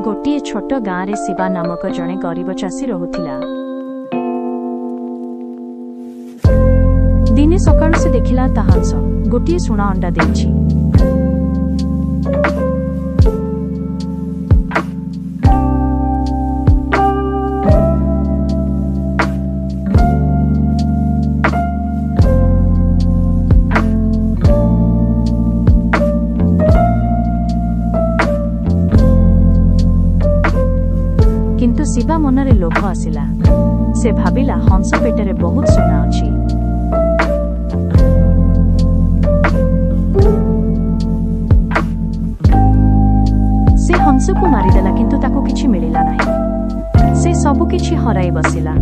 गोटे छोट गाँव रे शिवा नामक जड़े गरीब चाषी रहुथिला। दिने सकाळु से देखिला ता हंस गोटे सुना अंडा देछि। किंतु शिवा मनरे लोभ आसिला। से भाबिला हंस पेटरे बहुत सुना अछि। से हंस को मारिदेला किंतु ताको किछि मिलिला नाही। से सब किछि हराई बसिला।